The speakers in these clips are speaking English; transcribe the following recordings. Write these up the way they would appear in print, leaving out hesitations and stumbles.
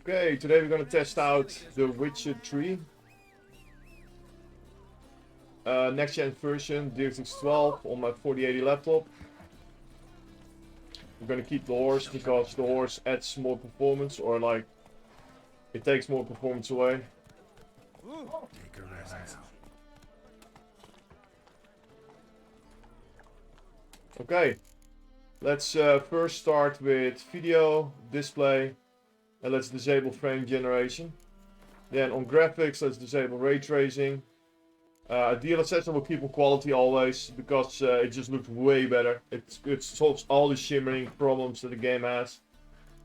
Okay, today we're gonna test out the Witcher 3 next gen version, DX 12 on my 4080 laptop. I'm gonna keep the horse because the horse adds more performance, or like it takes more performance away. Take a rest. Okay, let's first start with video, display, and let's disable frame generation. Then on graphics, let's disable ray tracing. DLSS will keep on quality always because it just looks way better. It solves all the shimmering problems that the game has.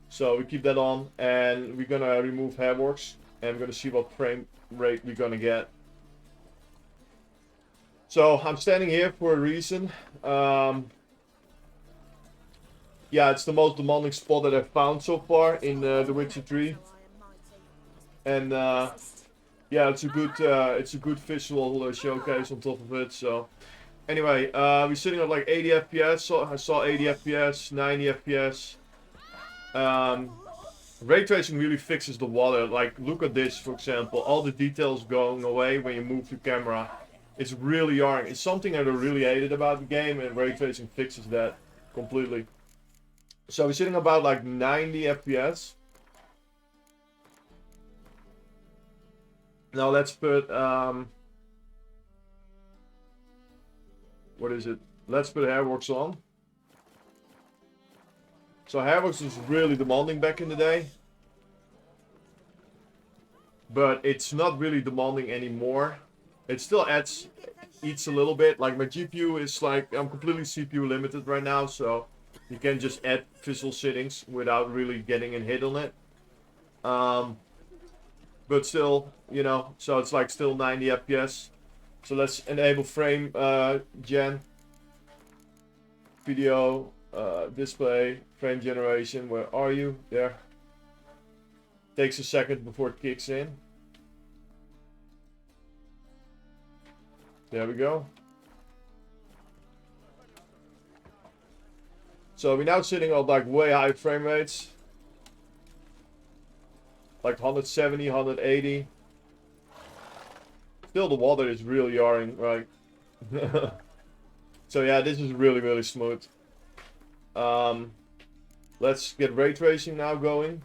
So we keep that on, and we're gonna remove hairworks, and we're gonna see what frame rate we're gonna get. So I'm standing here for a reason. Yeah, it's the most demanding spot that I've found so far in The Witcher 3, and yeah, it's a good visual showcase on top of it. So anyway, we're sitting at like 80 FPS. So I saw 80 FPS, 90 FPS. Ray tracing really fixes the water. Like, look at this, for example. All the details going away when you move the camera. It's really jarring. It's something that I really hated about the game, and ray tracing fixes that completely. So we're sitting about like 90 FPS. Now let's put what is it? Let's put hairworks on. So hairworks was really demanding back in the day, but it's not really demanding anymore. It still eats a little bit. Like, my GPU is like, I'm completely CPU limited right now, so you can just add visual settings without really getting a hit on it. But still, you know, so it's like still 90 FPS. So let's enable frame gen, video, display, frame generation. Where are you? There. Takes a second before it kicks in. There we go. So we're now sitting on like way high frame rates. Like 170, 180. Still the water is really jarring, right? So yeah, this is really smooth. Let's get ray tracing now going.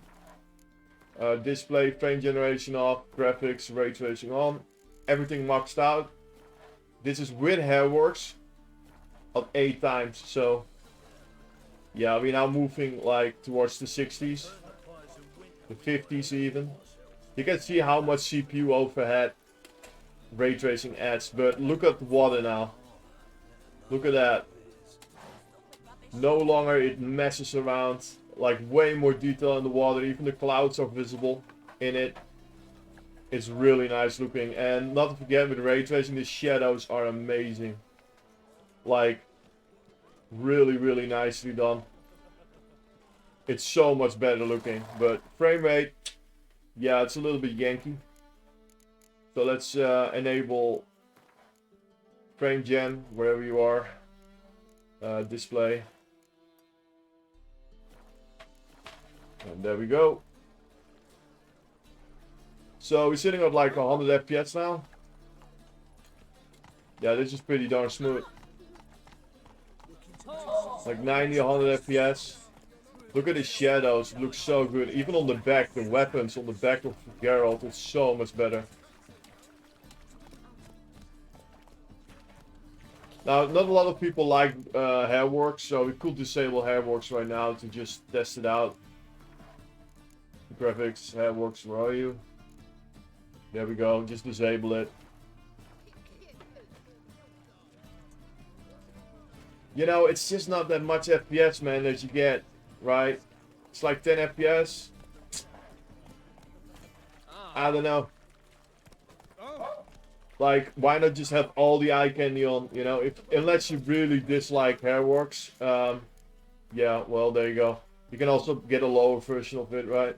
Display, frame generation off, graphics, ray tracing on. Everything maxed out. This is with hairworks of 8 times, so yeah, we're now moving like towards the 60s. The 50s even. You can see how much CPU overhead ray tracing adds, but look at the water now. Look at that. No longer it messes around. Like, way more detail in the water. Even the clouds are visible in it. It's really nice looking. And not to forget, with ray tracing, the shadows are amazing. Like, really nicely done. It's so much better looking, but frame rate, yeah, it's a little bit yanky. So let's enable frame gen wherever you are. Display. And there we go. So we're sitting at like 100 FPS now. Yeah, this is pretty darn smooth. Like 90, 100 FPS. Look at the shadows, it looks so good. Even on the back, the weapons on the back of Geralt, it's so much better. Now, not a lot of people like hairworks, so we could disable hairworks right now to just test it out. Graphics, hairworks, where are you? There we go, just disable it. You know, it's just not that much FPS, man, that you get. Right? It's like 10 FPS. I don't know. Like, why not just have all the eye candy on, you know, unless you really dislike hairworks. Yeah, well, there you go. You can also get a lower version of it, right?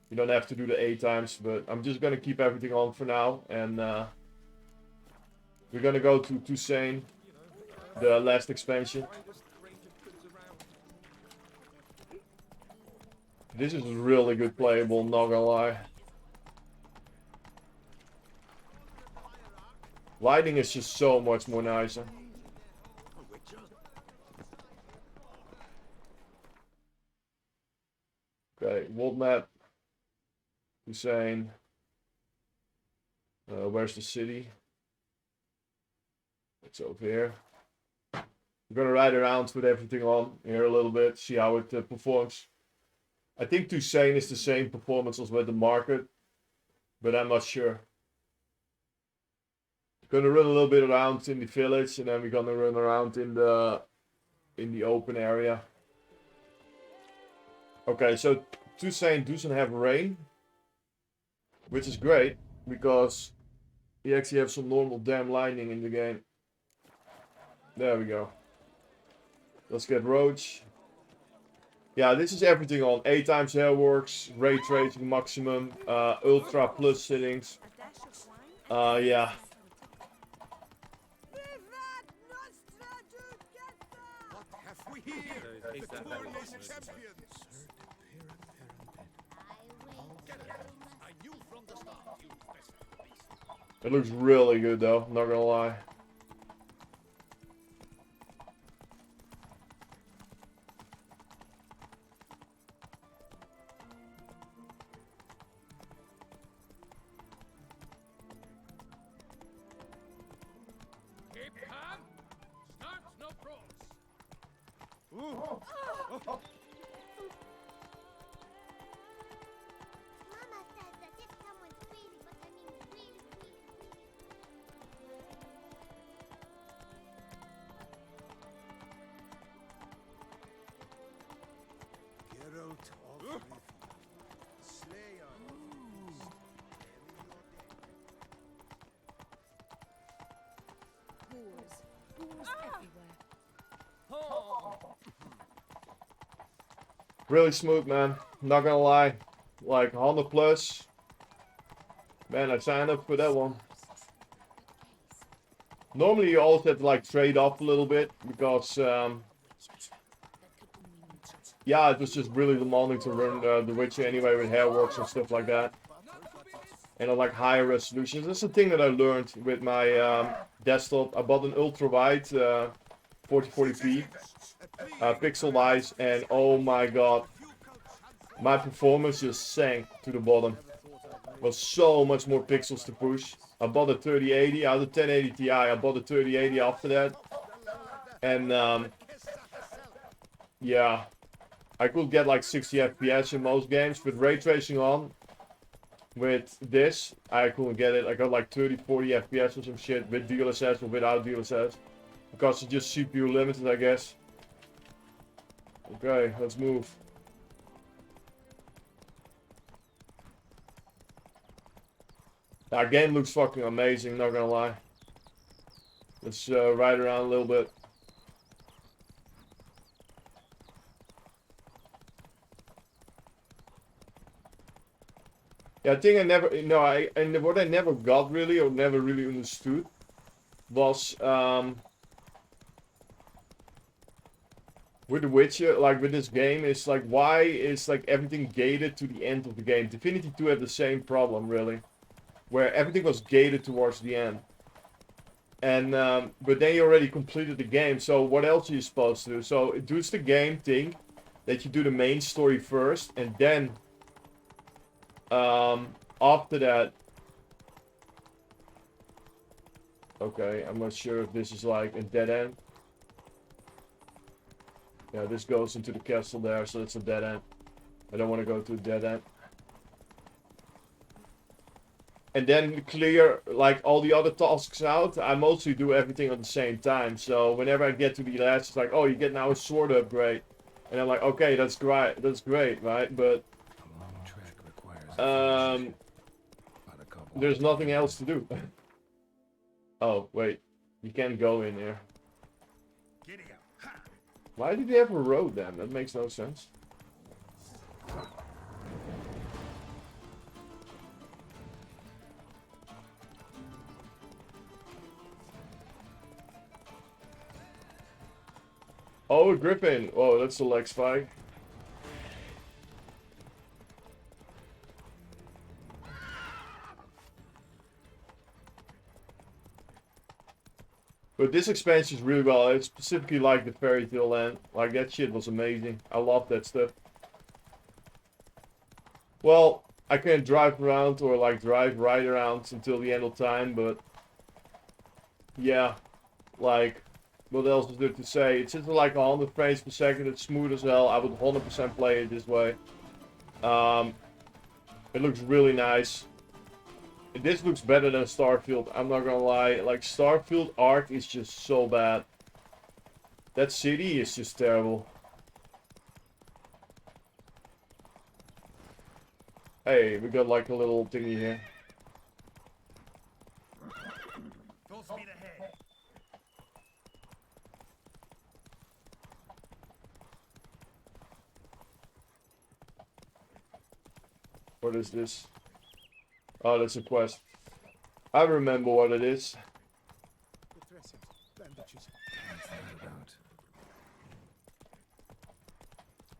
You don't have to do the 8 times, but I'm just gonna keep everything on for now, and we're gonna go to Toussaint, the last expansion. This is really good playable, not gonna lie. Lighting is just so much more nicer. Okay, world map. Hussein. Where's the city? It's over here. I'm gonna ride around with everything on here a little bit, see how it performs. I think Hussein is the same performance as with the market, but I'm not sure. Gonna run a little bit around in the village, and then we're gonna run around in the open area. Okay, so Hussein doesn't have rain, which is great because you actually have some normal damn lightning in the game. There we go. Let's get Roach. Yeah, this is everything on 8 times hairworks, ray tracing maximum, ultra plus settings. Yeah. It looks really good though, not gonna lie. Really smooth, man. Not gonna lie. Like 100 plus. Man, I signed up for that one. Normally you also have to like trade off a little bit because yeah, it was just really demanding to run The Witcher anyway with hairworks and stuff like that. And on like higher resolutions. That's the thing that I learned with my desktop. I bought an ultra wide 4040p pixel wise, and oh my god, my performance just sank to the bottom. It was so much more pixels to push. I bought a 3080, I had a 1080 Ti, I bought a 3080 after that. And yeah, I could get like 60 FPS in most games with ray tracing on. With this, I couldn't get it. I got like 30-40 FPS or some shit with DLSS or without DLSS. Because it's just CPU limited, I guess. Okay, let's move. That game looks fucking amazing, not gonna lie. Let's ride around a little bit. Yeah, I think I never, no, and what I never got really, or never really understood, was, with The Witcher, like with this game, it's like, why is like everything gated to the end of the game? Divinity 2 had the same problem, really, where everything was gated towards the end. And, but then you already completed the game, so what else are you supposed to do? So, does the game think that you do the main story first, and then, after that... Okay, I'm not sure if this is like a dead end. Yeah, this goes into the castle there, so it's a dead end. I don't want to go to a dead end. And then clear like all the other tasks out. I mostly do everything at the same time. So whenever I get to the last, it's like, oh, you get now a sword upgrade. And I'm like, okay, that's great, right? But there's nothing else to do. Oh, wait. You can't go in here. Why did they have a road then? That makes no sense. Oh, a Griffin. Oh, that's a leg spike. But this expansion is really well. It's specifically like the Fairy Tale Land. Like that shit was amazing. I love that stuff. Well, I can't drive around or like drive right around until the end of time, but yeah, like what else is there to say? It's just like 100 frames per second. It's smooth as hell. I would 100% play it this way. It looks really nice. This looks better than Starfield, I'm not gonna lie. Like, Starfield art is just so bad. That city is just terrible. Hey, we got like a little thingy here. Full speed ahead. What is this? Oh, that's a quest. I remember what it is.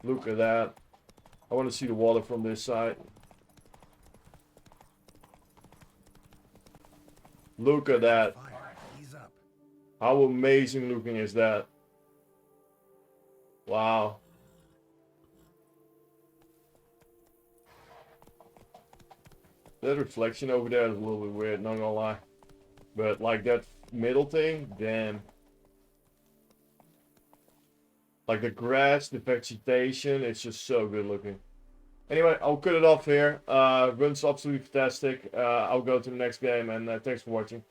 Look at that. I want to see the water from this side. Look at that. Ease up. How amazing looking is that? Wow. That reflection over there is a little bit weird, not gonna lie. But like that middle thing, damn. Like the grass, the vegetation, it's just so good looking. Anyway, I'll cut it off here. Runs absolutely fantastic. I'll go to the next game, and thanks for watching.